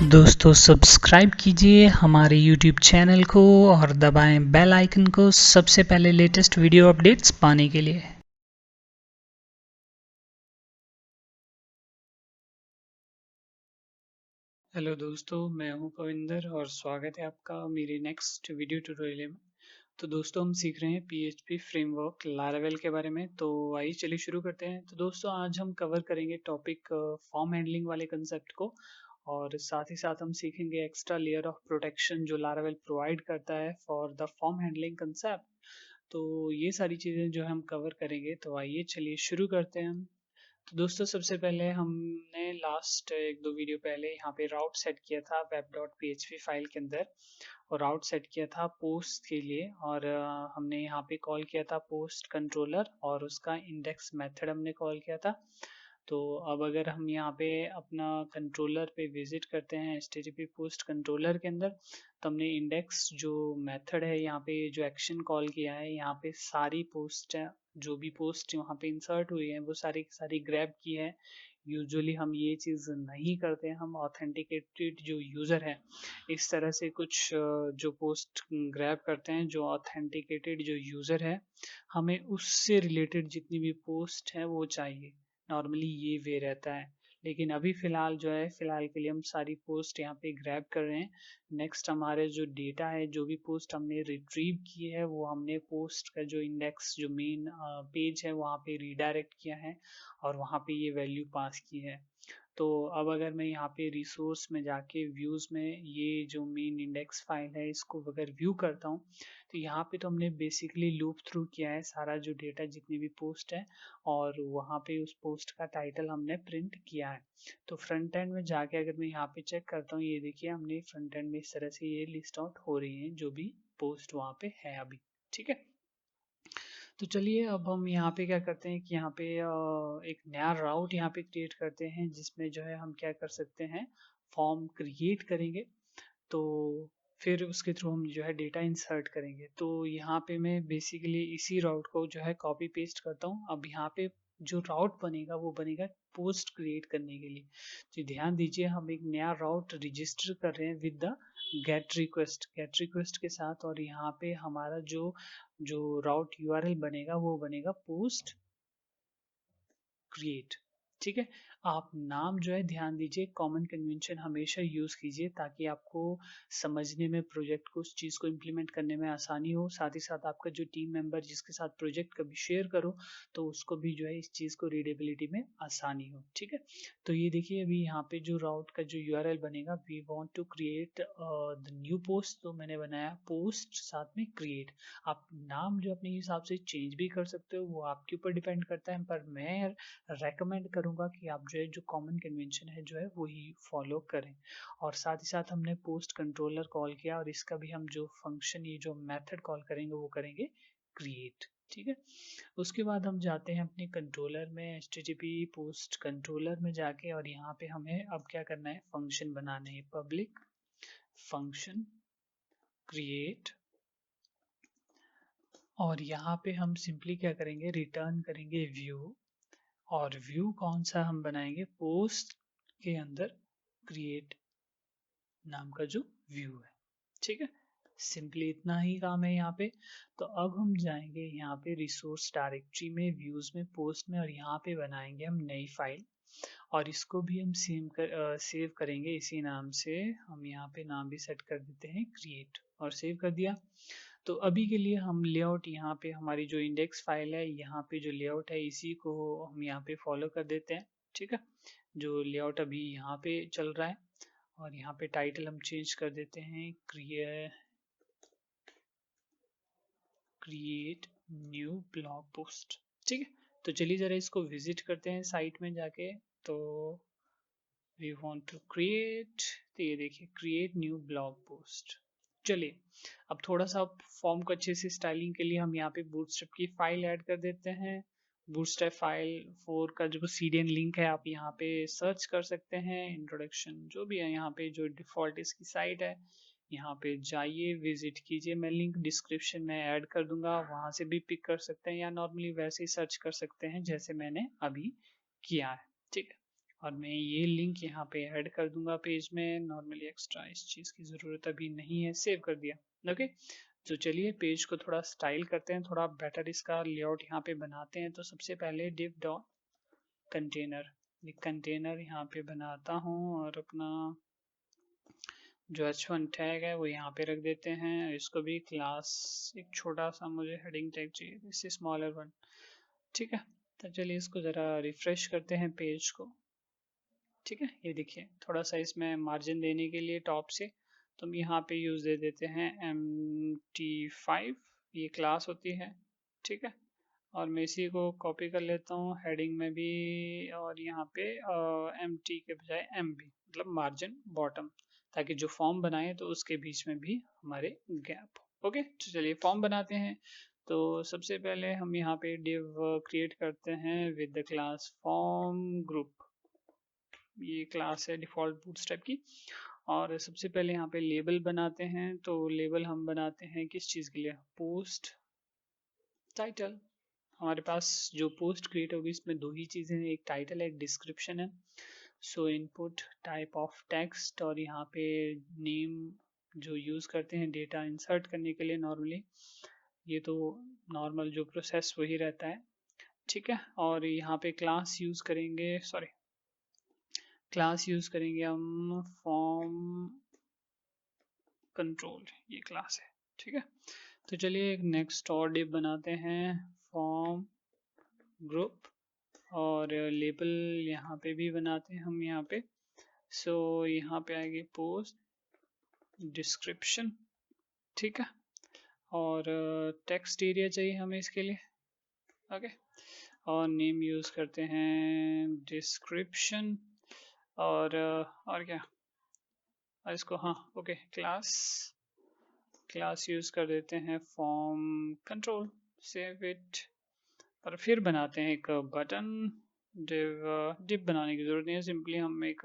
दोस्तों सब्सक्राइब कीजिए हमारे YouTube चैनल को और दबाएं बेल आइकन को सबसे पहले लेटेस्ट वीडियो अपडेट्स पाने के लिए। हेलो दोस्तों, मैं हूं कविंदर और स्वागत है आपका मेरे नेक्स्ट वीडियो ट्यूटोरियल में। तो दोस्तों हम सीख रहे हैं PHP फ्रेमवर्क लारावेल के बारे में। तो आइए चलिए शुरू करते हैं। तो दोस्तों आज हम कवर करेंगे टॉपिक फॉर्म हैंडलिंग वाले कंसेप्ट को, और साथ ही साथ हम सीखेंगे एक्स्ट्रा लेयर ऑफ प्रोटेक्शन जो लारावेल प्रोवाइड करता है for the form handling concept. तो ये सारी चीज़ें जो हम कवर करेंगे। तो आइए चलिए शुरू करते हैं हम। तो दोस्तों सबसे पहले हमने लास्ट एक दो वीडियो पहले यहाँ पे राउट सेट किया था web.php फाइल के अंदर, और राउट सेट किया था पोस्ट के लिए, और हमने यहाँ पे कॉल किया था पोस्ट कंट्रोलर और उसका इंडेक्स मेथड हमने कॉल किया था। तो अब अगर हम यहाँ पे अपना कंट्रोलर पे विजिट करते हैं http पोस्ट कंट्रोलर के अंदर, तो हमने इंडेक्स जो मेथड है यहाँ पे जो एक्शन कॉल किया है, यहाँ पे सारी पोस्ट जो भी पोस्ट वहाँ पे इंसर्ट हुई है वो सारी सारी ग्रैब की है। यूजुअली हम ये चीज़ नहीं करते हैं, हम ऑथेंटिकेटेड जो यूज़र है इस तरह से कुछ जो पोस्ट ग्रैब करते हैं। जो ऑथेंटिकेटेड जो यूज़र है हमें उससे रिलेटेड जितनी भी पोस्ट है वो चाहिए। नॉर्मली ये वे रहता है, लेकिन अभी फ़िलहाल जो है, फ़िलहाल के लिए हम सारी पोस्ट यहाँ पे ग्रैब कर रहे हैं। नेक्स्ट हमारे जो डेटा है, जो भी पोस्ट हमने रिट्रीव की है वो हमने पोस्ट का जो इंडेक्स जो मेन पेज है वहाँ पे रीडायरेक्ट किया है और वहाँ पे ये वैल्यू पास की है। तो अब अगर मैं यहाँ पे रिसोर्स में जाके व्यूज़ में ये जो मेन इंडेक्स फाइल है इसको अगर व्यू करता हूँ, तो यहाँ पे तो हमने बेसिकली लूप थ्रू किया है सारा जो डेटा जितनी भी पोस्ट है, और वहाँ पे उस पोस्ट का टाइटल हमने प्रिंट किया है। तो फ्रंट एंड में जाके अगर मैं यहाँ पे चेक करता हूँ, ये देखिए हमने फ्रंट एंड में इस तरह से ये लिस्ट आउट हो रही है जो भी पोस्ट वहाँ पे है अभी। ठीक है, तो चलिए अब हम यहाँ पे क्या करते हैं कि यहाँ पे एक नया राउट यहाँ पे क्रिएट करते हैं, जिसमें जो है हम क्या कर सकते हैं, फॉर्म क्रिएट करेंगे। तो फिर उसके थ्रू हम जो है डेटा इंसर्ट करेंगे। तो यहाँ पे मैं बेसिकली इसी राउट को जो है कॉपी पेस्ट करता हूँ। अब यहाँ पे जो राउट बनेगा वो बनेगा पोस्ट क्रिएट करने के लिए। तो ध्यान दीजिए, हम एक नया राउट रजिस्टर कर रहे हैं विद द गेट रिक्वेस्ट के साथ, और यहाँ पे हमारा जो जो राउट यूआरएल बनेगा वो बनेगा पोस्ट क्रिएट। ठीक है, आप नाम जो है ध्यान दीजिए, कॉमन कन्वेंशन हमेशा यूज कीजिए ताकि आपको समझने में, प्रोजेक्ट को, उस चीज को इम्प्लीमेंट करने में आसानी हो। साथ ही साथ आपका जो टीम मेंबर जिसके साथ प्रोजेक्ट कभी शेयर करो तो उसको भी जो है इस चीज को रीडेबिलिटी में आसानी हो। ठीक है, तो ये देखिए अभी यहाँ पे जो राउट का जो यूआरएल बनेगा, we want to create the new post, तो मैंने बनाया पोस्ट साथ में क्रिएट। आप नाम जो अपने हिसाब से चेंज भी कर सकते हो, वो आपके ऊपर डिपेंड करता है, पर मैं रेकमेंड करूंगा कि आप जो है जो कॉमन कन्वेंशन है जो है वही फॉलो करें। और साथ ही साथ हमने पोस्ट कंट्रोलर कॉल किया, और इसका भी हम जो फंक्शन, ये जो मेथड कॉल करेंगे वो करेंगे क्रिएट। ठीक है, उसके बाद हम जाते हैं अपने कंट्रोलर में, http पोस्ट कंट्रोलर में जाके, और यहाँ पे हमें अब क्या करना है, फंक्शन बनाने हैं, पब्लिक फंक्शन क्रिएट। और यहाँ पे हम सिंपली क्या करेंगे, रिटर्न करेंगे व्यू। और व्यू कौन सा हम बनाएंगे, पोस्ट के अंदर क्रिएट नाम का जो व्यू है। ठीक है, सिंपली इतना ही काम है यहाँ पे। तो अब हम जाएंगे यहाँ पे रिसोर्स डायरेक्टरी में, व्यूज में, पोस्ट में, और यहाँ पे बनाएंगे हम नई फाइल, और इसको भी हम सेव करेंगे इसी नाम से। हम यहाँ पे नाम भी सेट कर देते हैं क्रिएट, और सेव कर दिया। तो अभी के लिए हम लेआउट यहाँ पे, हमारी जो इंडेक्स फाइल है यहाँ पे जो लेआउट है इसी को हम यहाँ पे फॉलो कर देते हैं। ठीक है, जो लेआउट अभी यहाँ पे चल रहा है, और यहाँ पे टाइटल हम चेंज कर देते हैं क्रिएट न्यू ब्लॉग पोस्ट। ठीक है, तो चलिए जरा इसको विजिट करते हैं साइट में जाके। तो वी वांट टू क्रिएट, तो ये देखिए क्रिएट न्यू ब्लॉग पोस्ट। चलिए अब थोड़ा सा फॉर्म को अच्छे से स्टाइलिंग के लिए हम यहाँ पे बूटस्ट्रैप की फाइल ऐड कर देते हैं। बूटस्ट्रैप फाइल 4 का जो सीडीएन लिंक है आप यहाँ पे सर्च कर सकते हैं, इंट्रोडक्शन जो भी है यहाँ पे, जो डिफॉल्ट इसकी साइट है यहाँ पे जाइए, विजिट कीजिए। मैं लिंक डिस्क्रिप्शन में ऐड कर दूंगा, वहां से भी पिक कर सकते हैं, या नॉर्मली वैसे ही सर्च कर सकते हैं जैसे मैंने अभी किया है। ठीक है, और मैं ये लिंक यहाँ पे ऐड कर दूंगा पेज में। नॉर्मली एक्स्ट्रा इस चीज़ की ज़रूरत अभी नहीं है, सेव कर दिया। ओके, तो चलिए पेज को थोड़ा स्टाइल करते हैं, थोड़ा बेटर इसका लेआउट यहाँ पे बनाते हैं। तो सबसे पहले div डॉट कंटेनर, ये कंटेनर यहाँ पे बनाता हूँ और अपना जो h1 टैग है वो यहाँ पे रख देते हैं। इसको भी क्लास, एक छोटा सा मुझे हेडिंग टैग चाहिए, दिस स्मॉलर वन। ठीक है, तो चलिए इसको ज़रा रिफ्रेश करते हैं पेज को। ठीक है, ये देखिए थोड़ा सा इसमें मार्जिन देने के लिए टॉप से तो हम यहाँ पे यूज़ दे देते हैं MT5, ये क्लास होती है। ठीक है, और मैं इसी को कॉपी कर लेता हूँ हेडिंग में भी, और यहाँ पे MT के बजाय MB, मतलब मार्जिन बॉटम, ताकि जो फॉर्म बनाए तो उसके बीच में भी हमारे गैप हो। ओके, तो चलिए फॉर्म बनाते हैं। तो सबसे पहले हम यहाँ पे डिव क्रिएट करते हैं with the class form group, ये क्लास है डिफ़ॉल्ट बूटस्ट्रैप की। और सबसे पहले यहाँ पे लेबल बनाते हैं। तो लेबल हम बनाते हैं किस चीज़ के लिए, पोस्ट टाइटल। हमारे पास जो पोस्ट क्रिएट होगी इसमें दो ही चीज़ें हैं, एक टाइटल है, एक डिस्क्रिप्शन है। सो इनपुट टाइप ऑफ टेक्स्ट, और यहाँ पे नेम जो यूज़ करते हैं डेटा इंसर्ट करने के लिए नॉर्मली, ये तो नॉर्मल जो प्रोसेस वही रहता है। ठीक है, और यहाँ पे क्लास यूज़ करेंगे, सॉरी क्लास यूज़ करेंगे हम फॉर्म कंट्रोल, ये क्लास है। ठीक है, तो चलिए एक नेक्स्ट और डिव बनाते हैं, फॉर्म ग्रुप, और लेबल यहाँ पे भी बनाते हैं हम यहाँ पे। सो यहाँ पे आएगी पोस्ट डिस्क्रिप्शन। ठीक है, और टेक्स्ट एरिया चाहिए हमें इसके लिए। ओके, और नेम यूज़ करते हैं डिस्क्रिप्शन, और क्या, और इसको हाँ ओके क्लास यूज़ कर देते हैं फॉर्म कंट्रोल, सेव इट। और फिर बनाते हैं एक बटन डिव बनाने की ज़रूरत नहीं है, सिंपली हम एक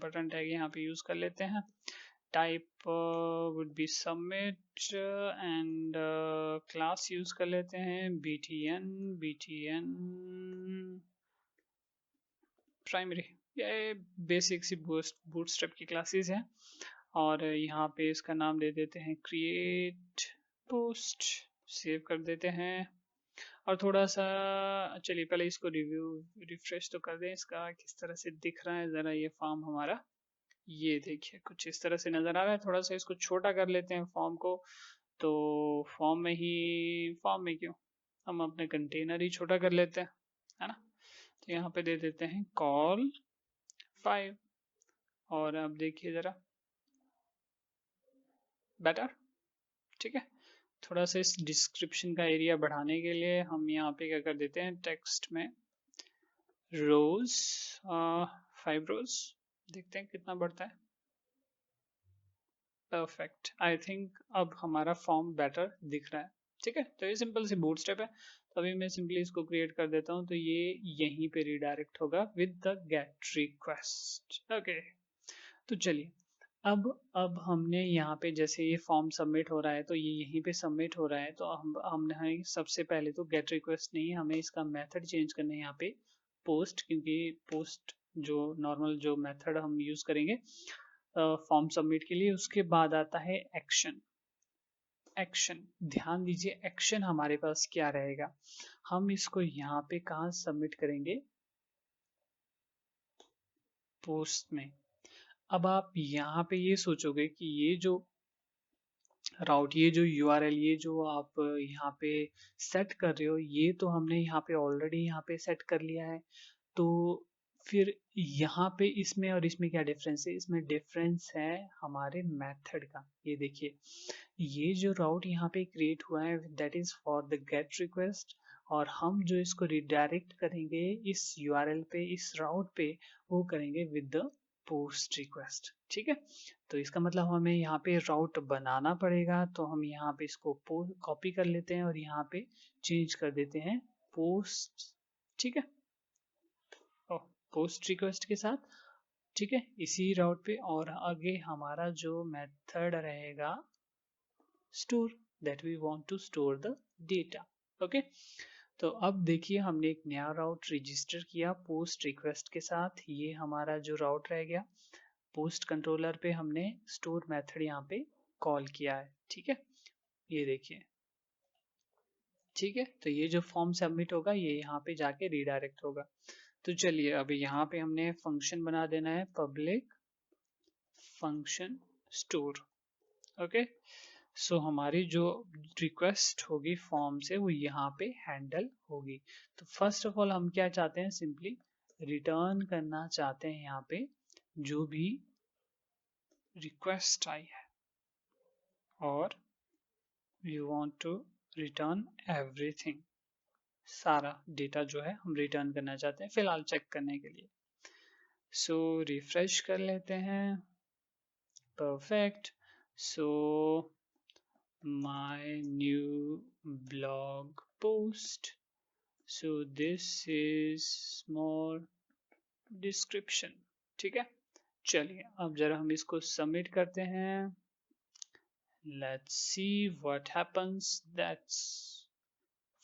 बटन टैग यहाँ पे यूज़ कर लेते हैं। Type would be submit, and class use कर लेते हैं btn प्राइमरी। ये बेसिक सी बूटस्ट्रैप की क्लासेस हैं। और यहाँ पे इसका नाम दे देते हैं क्रिएट पोस्ट, सेव कर देते हैं। और थोड़ा सा, चलिए पहले इसको रिफ्रेश तो कर दें, इसका किस तरह से दिख रहा है ज़रा ये फॉर्म हमारा। ये देखिए कुछ इस तरह से नज़र आ रहा है। थोड़ा सा इसको छोटा कर लेते हैं फॉर्म को। तो फॉर्म में क्यों, हम अपने कंटेनर ही छोटा कर लेते हैं, है ना। तो यहाँ पे दे देते हैं कॉल 5, और अब देखिए ज़रा बेटर। ठीक है, थोड़ा सा इस डिस्क्रिप्शन का एरिया बढ़ाने के लिए हम यहाँ पे क्या कर देते हैं, टेक्स्ट में रोज 5 रोज, देखते हैं कितना बढ़ता है। परफेक्ट, आई थिंक अब हमारा फॉर्म बेटर दिख रहा है। ठीक है, तो ये सिंपल सी बूटस्ट्रैप है। तो अभी मैं सिंपली इसको क्रिएट कर देता हूँ, तो ये यहीं पे रिडायरेक्ट होगा with the gate request. Okay, तो चलिए अब हमने यहाँ पे जैसे ये फॉर्म सबमिट हो रहा है, तो ये यहीं पे सबमिट हो रहा है। तो हमने सबसे पहले तो गेट रिक्वेस्ट नहीं, हमें इसका मेथड चेंज करना है यहाँ पे पोस्ट, क्योंकि पोस्ट जो नॉर्मल जो मेथड हम यूज करेंगे फॉर्म सबमिट के लिए, उसके बाद आता है एक्शन। एक्शन, ध्यान दीजिए एक्शन हमारे पास क्या रहेगा, हम इसको यहाँ पे कहाँ सबमिट करेंगे, पोस्ट में। अब आप यहाँ पे ये सोचोगे कि ये जो राउट, ये जो URL, ये जो आप यहाँ पे सेट कर रहे हो, ये तो हमने यहाँ पे ऑलरेडी यहाँ पे सेट कर लिया है। तो फिर यहाँ पे इसमें और इसमें क्या डिफरेंस है, इसमें डिफरेंस है हमारे मेथड का। ये देखिए ये जो राउट यहाँ पे क्रिएट हुआ है that is for the gate request, और हम जो इसको रिडायरेक्ट करेंगे इस URL पे, इस राउट पे, वो करेंगे विद द पोस्ट रिक्वेस्ट। ठीक है, तो इसका मतलब हमें यहाँ पे राउट बनाना पड़ेगा। तो हम यहाँ पे इसको कॉपी कर लेते हैं और यहाँ पे चेंज कर देते हैं पोस्ट। ठीक है, पोस्ट रिक्वेस्ट के साथ। ठीक है, इसी राउट पे, और आगे हमारा जो मेथड रहेगा store, that we want to store the data. Okay, तो अब देखिए हमने एक नया राउट रजिस्टर किया पोस्ट रिक्वेस्ट के साथ। ये हमारा जो राउट रह गया, पोस्ट कंट्रोलर पे हमने स्टोर मेथड यहाँ पे कॉल किया है। ठीक है, ये देखिए। ठीक है, तो ये जो फॉर्म सबमिट होगा ये यहाँ पे जाके रीडायरेक्ट होगा। तो चलिए अभी यहाँ पे हमने फंक्शन बना देना है, पब्लिक फंक्शन स्टोर। ओके, सो हमारी जो रिक्वेस्ट होगी फॉर्म से वो यहाँ पे हैंडल होगी। तो फर्स्ट ऑफ ऑल हम क्या चाहते हैं, सिंपली रिटर्न करना चाहते हैं यहाँ पे जो भी रिक्वेस्ट आई है, और we want to return everything. सारा डेटा जो है हम रिटर्न करना चाहते हैं फिलहाल चेक करने के लिए। सो रिफ्रेश कर लेते हैं। Perfect. So my new blog post, so this is small description। ठीक है, चलिए अब जरा हम इसको सबमिट करते हैं। Let's see what happens. That's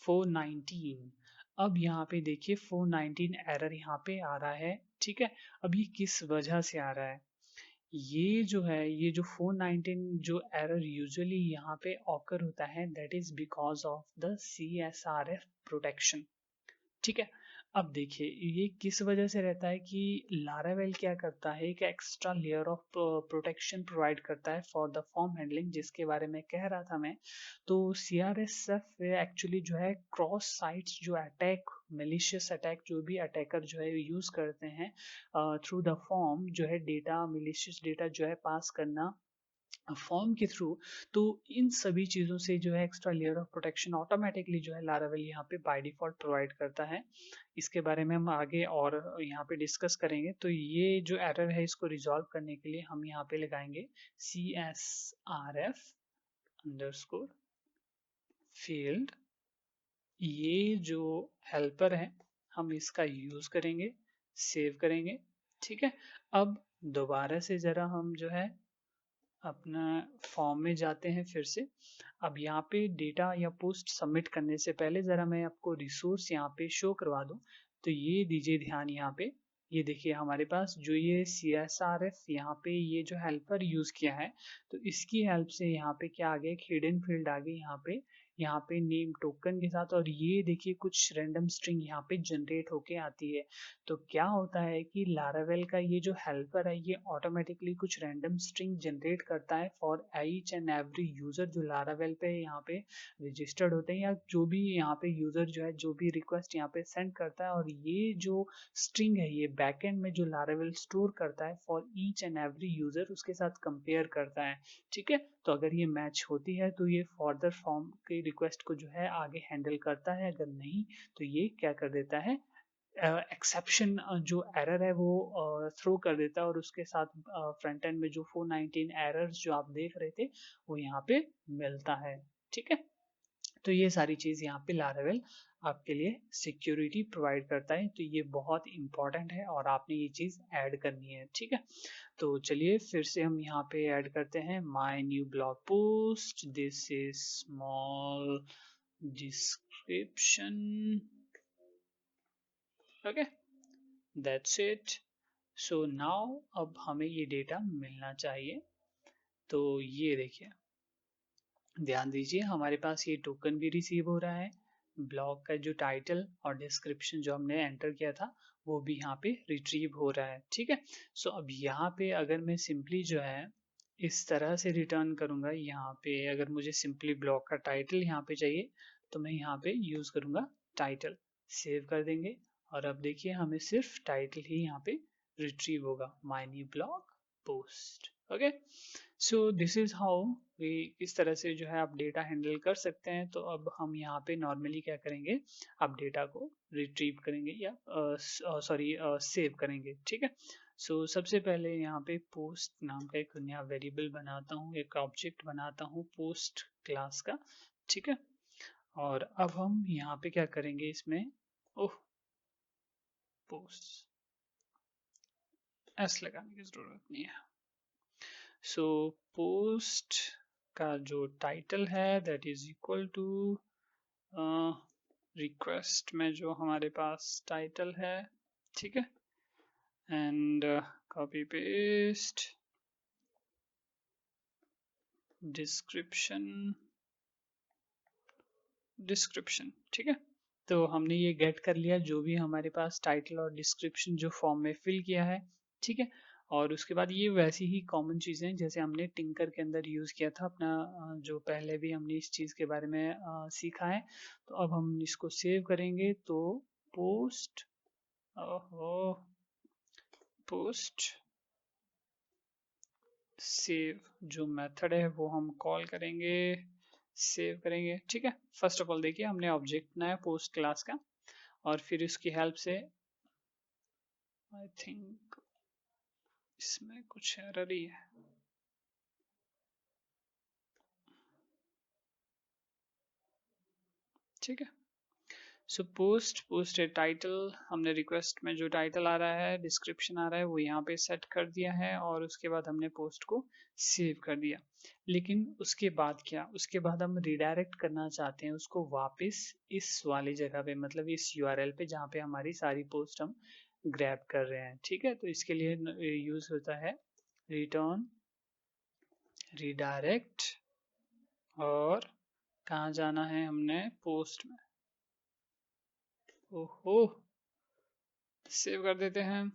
419। अब यहाँ पे देखिए 419 एरर यहाँ पे आ रहा है। ठीक है, अब ये किस वजह से आ रहा है, ये जो है, ये जो 419 जो एरर यूजुअली यहाँ पे ऑकर होता है, that is because of the CSRF protection. ठीक है, अब देखिए ये किस वजह से रहता है कि लारावेल क्या करता है, एक extra layer of protection provide करता है फॉर द फॉर्म हैंडलिंग, जिसके बारे में कह रहा था मैं। तो CRSF एक्चुअली जो है क्रॉस साइट्स जो अटैक, मेलिशियस अटैक, जो भी अटैकर जो है यूज करते हैं थ्रू द फॉर्म, जो है डेटा, मेलिशियस डेटा जो है पास करना फॉर्म के थ्रू। तो इन सभी चीज़ों से जो है extra layer of protection automatically जो है लारावेल यहाँ पे बाय डिफॉल्ट प्रोवाइड करता है। इसके बारे में हम आगे और यहाँ पे डिस्कस करेंगे। तो ये जो एरर है इसको रिजॉल्व करने के लिए हम यहाँ पे लगाएंगे CSRF अंडरस्कोर फील्ड। ये जो हेल्पर है हम इसका यूज करेंगे, सेव करेंगे। ठीक है, अब दोबारा से जरा हम जो है अपना फॉर्म में जाते हैं फिर से। अब यहाँ पे डेटा या पोस्ट सबमिट करने से पहले ज़रा मैं आपको रिसोर्स यहाँ पे शो करवा दूँ। तो ये दीजिए ध्यान, यहाँ पे ये देखिए हमारे पास जो ये CSRF यहाँ पे ये जो हेल्पर यूज़ किया है, तो इसकी हेल्प से यहाँ पे क्या आ गया, एक हिडन फील्ड आ गई यहाँ पे नेम टोकन के साथ। और ये देखिए कुछ रैंडम स्ट्रिंग यहाँ पे जनरेट होके आती है। तो क्या होता है कि लारावेल का ये जो हेल्पर है ये ऑटोमेटिकली कुछ रैंडम स्ट्रिंग जनरेट करता है for each and every user जो लारावेल पे यहाँ पे रजिस्टर्ड होते हैं, या जो भी यहाँ पे यूजर जो है जो भी रिक्वेस्ट यहाँ पे सेंड करता है। और ये जो स्ट्रिंग है ये बैकएंड में जो लारावेल स्टोर करता है for each and every user उसके साथ कंपेयर करता है। ठीक है, तो अगर ये मैच होती है तो ये फर्दर फॉर्म की रिक्वेस्ट को जो है आगे हैंडल करता है, अगर नहीं तो ये क्या कर देता है, एक्सेप्शन जो एरर है वो थ्रो कर देता है। और उसके साथ फ्रंट एंड में जो 419 एरर्स जो आप देख रहे थे वो यहाँ पे मिलता है। ठीक है, तो ये सारी चीज़ यहाँ पे लारावेल आपके लिए सिक्योरिटी प्रोवाइड करता है। तो ये बहुत इंपॉर्टेंट है और आपने ये चीज़ ऐड करनी है। ठीक है, तो चलिए फिर से हम यहाँ पे ऐड करते हैं my new blog post, this is small description. Okay, that's it. So now अब हमें ये डेटा मिलना चाहिए। तो ये देखिए, ध्यान दीजिए हमारे पास ये टोकन भी रिसीव हो रहा है, ब्लॉग का जो टाइटल और डिस्क्रिप्शन जो हमने एंटर किया था वो भी यहाँ पे रिट्रीव हो रहा है। ठीक है, सो अब यहाँ पे अगर मैं सिंपली जो है इस तरह से रिटर्न करूँगा, यहाँ पे अगर मुझे सिंपली ब्लॉग का टाइटल यहाँ पे चाहिए तो मैं यहाँ पे यूज़ करूँगा टाइटल, सेव कर देंगे। और अब देखिए हमें सिर्फ टाइटल ही यहाँ पे रिट्रीव होगा, my new blog post. Okay, so this is how we, इस तरह से जो है आप डेटा हैंडल कर सकते हैं। तो अब हम यहाँ पे नॉर्मली क्या करेंगे, आप डेटा को रिट्रीव करेंगे या सॉरी सेव करेंगे। ठीक है, सो सबसे पहले यहाँ पे पोस्ट नाम का एक नया वेरिएबल बनाता हूँ, एक ऑब्जेक्ट बनाता हूँ पोस्ट क्लास का। ठीक है, और अब हम यहाँ पे क्या करेंगे इसमें, ओह पोस्ट एस लगाने की जरूरत नहीं है। सो पोस्ट का जो टाइटल है that is equal to request में जो हमारे पास टाइटल है, ठीक है, एंड कॉपी पेस्ट डिस्क्रिप्शन, ठीक है। तो हमने ये गेट कर लिया जो भी हमारे पास टाइटल और डिस्क्रिप्शन जो फॉर्म में फिल किया है, ठीक है। और उसके बाद ये वैसी ही कॉमन चीज़ें हैं जैसे हमने टिंकर के अंदर यूज़ किया था अपना, जो पहले भी हमने इस चीज़ के बारे में सीखा है। तो अब हम इसको सेव करेंगे तो पोस्ट, ओहो, पोस्ट सेव जो मेथड है वो हम कॉल करेंगे, सेव करेंगे, ठीक है। फर्स्ट ऑफ ऑल देखिए हमने ऑब्जेक्ट बनाया पोस्ट क्लास का, और फिर इसकी हेल्प से आई थिंक इसमें कुछ एरर ही है, ठीक है। सो पोस्ट है टाइटल, हमने रिक्वेस्ट में जो टाइटल आ रहा है, डिस्क्रिप्शन आ रहा है, वो यहाँ पे सेट कर दिया है, और उसके बाद हमने पोस्ट को सेव कर दिया। लेकिन उसके बाद क्या, उसके बाद हम रिडायरेक्ट करना चाहते हैं उसको वापस इस वाली जगह पे, मतलब इस यूआरएल पे जहाँ पे हमारी सारी पोस्ट हम ग्रैब कर रहे हैं, ठीक है। तो इसके लिए यूज होता है रिटर्न रिडायरेक्ट, और कहाँ जाना है हमने, पोस्ट में, ओहो, सेव कर देते हैं,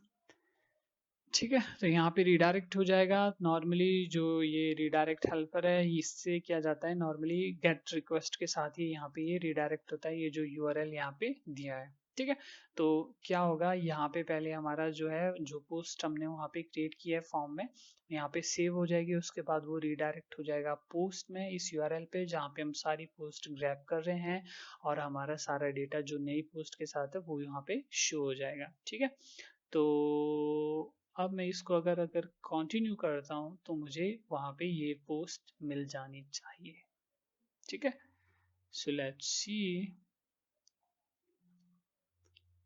ठीक है। तो यहाँ पे रिडायरेक्ट हो जाएगा। नॉर्मली जो ये रिडायरेक्ट हेल्पर है इससे क्या जाता है, नॉर्मली गेट रिक्वेस्ट के साथ ही यहाँ पे ये रिडायरेक्ट होता है, ये जो यूआरएल यहाँ पे दिया है, ठीक है। तो क्या होगा, यहाँ पे पहले हमारा जो है जो पोस्ट हमने वहाँ पे क्रिएट किया है फॉर्म में, यहाँ पे सेव हो जाएगी, उसके बाद वो रिडायरेक्ट हो जाएगा पोस्ट में इस यूआरएल पे जहाँ पे हम सारी पोस्ट ग्रैब कर रहे हैं, और हमारा सारा डेटा जो नई पोस्ट के साथ है वो यहाँ पे शो हो जाएगा, ठीक है। तो अब मैं इसको अगर अगर कंटिन्यू करता हूँ तो मुझे वहाँ पे ये पोस्ट मिल जानी चाहिए, ठीक है। So let's see,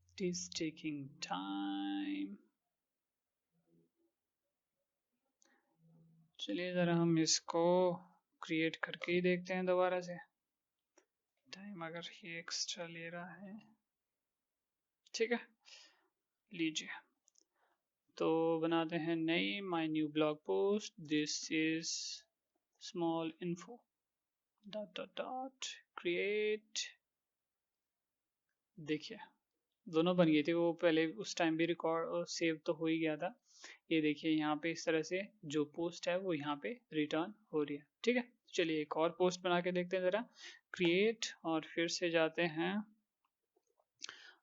it is taking time. चलिए ज़रा हम इसको क्रिएट करके ही देखते हैं दोबारा से, टाइम अगर ये एक्स्ट्रा ले रहा है, ठीक है, लीजिए। तो बनाते हैं नई my new blog post, this is small info dot dot dot create, देखिए दोनों बन गई थी, वो पहले उस टाइम भी रिकॉर्ड और सेव तो हो ही गया था। ये देखिए यहाँ पे इस तरह से जो पोस्ट है वो यहाँ पे रिटर्न हो रही है, ठीक है। चलिए एक और पोस्ट बना के देखते हैं ज़रा, क्रिएट, और फिर से जाते हैं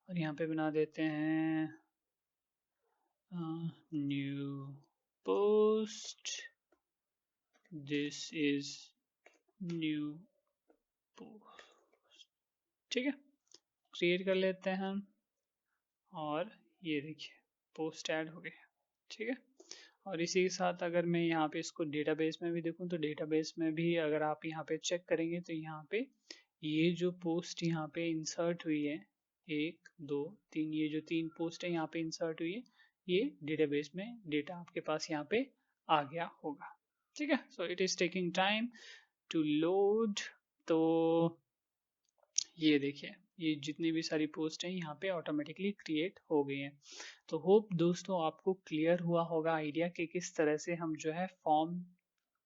और यहाँ पे बना देते हैं new post, this is new post, ठीक है। क्रिएट कर लेते हैं हम, और ये देखिए पोस्ट ऐड हो गई, ठीक है। और इसी के साथ अगर मैं यहाँ पे इसको डेटाबेस में भी देखूँ तो डेटाबेस में भी अगर आप यहाँ पे चेक करेंगे तो यहाँ पे ये जो पोस्ट यहाँ पे इंसर्ट हुई है, 1 2 3, ये जो 3 पोस्ट है यहाँ पे इंसर्ट हुई है, ये डेटाबेस में डेटा आपके पास यहाँ पे आ गया होगा, ठीक है। So it is taking time to load. तो ये देखिए ये जितनी भी सारी पोस्ट हैं यहाँ पे ऑटोमेटिकली क्रिएट हो गई हैं। तो होप दोस्तों आपको क्लियर हुआ होगा आइडिया कि किस तरह से हम जो है फॉर्म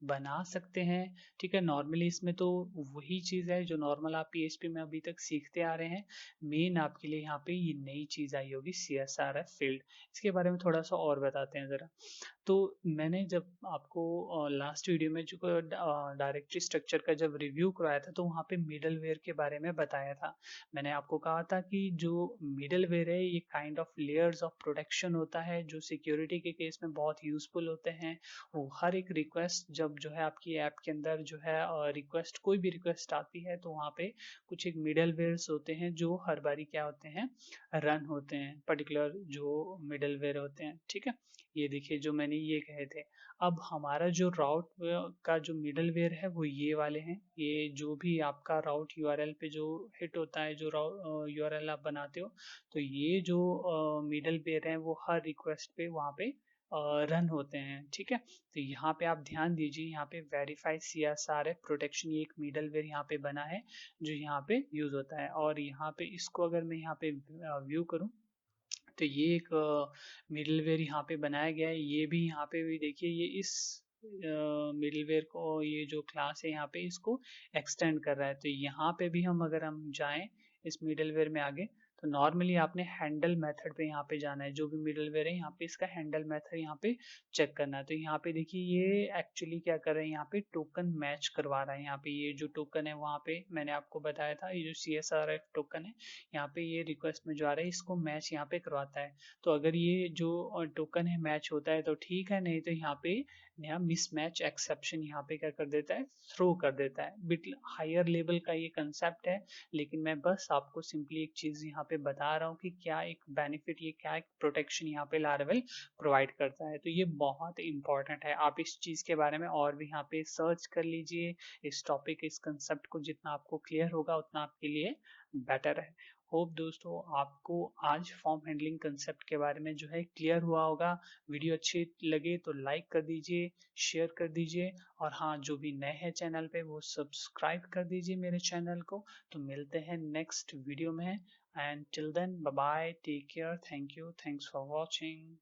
बना सकते हैं, ठीक है। नॉर्मली इसमें तो वही चीज़ है जो नॉर्मल आप पीएचपी में अभी तक सीखते आ रहे हैं। मेन आपके लिए यहाँ पे ये नई चीज़ आई होगी सीएसआरएफ फील्ड, इसके बारे में थोड़ा सा और बताते हैं ज़रा। तो मैंने जब आपको लास्ट वीडियो में जो डायरेक्टरी स्ट्रक्चर का जब रिव्यू करवाया था तो वहाँ पे मिडलवेयर के बारे में बताया था। मैंने आपको कहा था कि जो मिडलवेयर है ये kind of layers of protection होता है जो सिक्योरिटी के केस में बहुत यूजफुल होते हैं। वो हर एक रिक्वेस्ट जब जो है आपकी ऐप के अंदर जो है रिक्वेस्ट कोई भी रिक्वेस्ट आती है तो वहाँ पे कुछ एक मिडलवेयर्स होते हैं जो हर बारी क्या होते हैं, रन होते हैं, पर्टिकुलर जो मिडलवेयर होते हैं, ठीक है। ये देखिए जो मैंने ये कहे थे, अब हमारा जो राउट का जो मिडलवेयर है वो ये वाले हैं। ये जो भी आपका राउट यूआरएल पे जो हिट होता है, जो यूआरएल आप बनाते हो, तो ये जो मिडलवेयर है वो हर रिक्वेस्ट पे वहाँ पे रन होते हैं, ठीक है। तो यहाँ पे आप ध्यान दीजिए, यहाँ पे वेरीफाई CSRF प्रोटेक्शन, ये एक मिडलवेयर यहाँ पे बना है जो यहाँ पे यूज होता है। और यहाँ पे इसको अगर मैं यहाँ पे व्यू करूँ तो ये एक मिडलवेयर यहाँ पे बनाया गया है। ये भी यहाँ पे भी देखिए, ये इस मिडलवेयर को, ये जो क्लास है यहाँ पे इसको एक्सटेंड कर रहा है। तो यहाँ पे भी हम अगर हम जाएं इस मिडलवेयर में आगे, तो नॉर्मली आपने हैंडल मेथड पे यहाँ पे जाना है। जो भी मिडलवेयर है यहाँ पे इसका हैंडल मेथड यहाँ पे चेक करना है। तो यहाँ पे देखिए ये एक्चुअली क्या कर रहे हैं, यहाँ पे टोकन मैच करवा रहा है। यहाँ पे ये जो टोकन है वहाँ पे मैंने आपको बताया था, ये जो CSRF टोकन है यहाँ पे ये रिक्वेस्ट में जो आ रहा है इसको मैच यहाँ पे करवाता है। तो अगर ये जो टोकन है मैच होता है तो ठीक है, नहीं तो यहाँ पे नया मिसमैच एक्सेप्शन यहाँ पे क्या कर देता है, थ्रो कर देता है। बिट हायर लेवल का ये कंसेप्ट है, लेकिन मैं बस आपको सिंपली एक चीज यहाँ पे बता रहा हूँ कि क्या एक बेनिफिट, ये क्या एक प्रोटेक्शन यहाँ पे लारावेल प्रोवाइड करता है। तो ये बहुत इंपॉर्टेंट है। आप इस चीज के बारे में और भी यहाँ पे सर्च कर लीजिए। इस टॉपिक, इस कंसेप्ट को जितना आपको क्लियर होगा उतना आपके लिए बेटर है। होप दोस्तों आपको आज फॉर्म हैंडलिंग कंसेप्ट के बारे में जो है क्लियर हुआ होगा। वीडियो अच्छी लगे तो लाइक कर दीजिए, शेयर कर दीजिए, और हाँ, जो भी नए हैं चैनल पे वो सब्सक्राइब कर दीजिए मेरे चैनल को। तो मिलते हैं नेक्स्ट वीडियो में, and till then bye bye, take care, thank you, thanks for watching.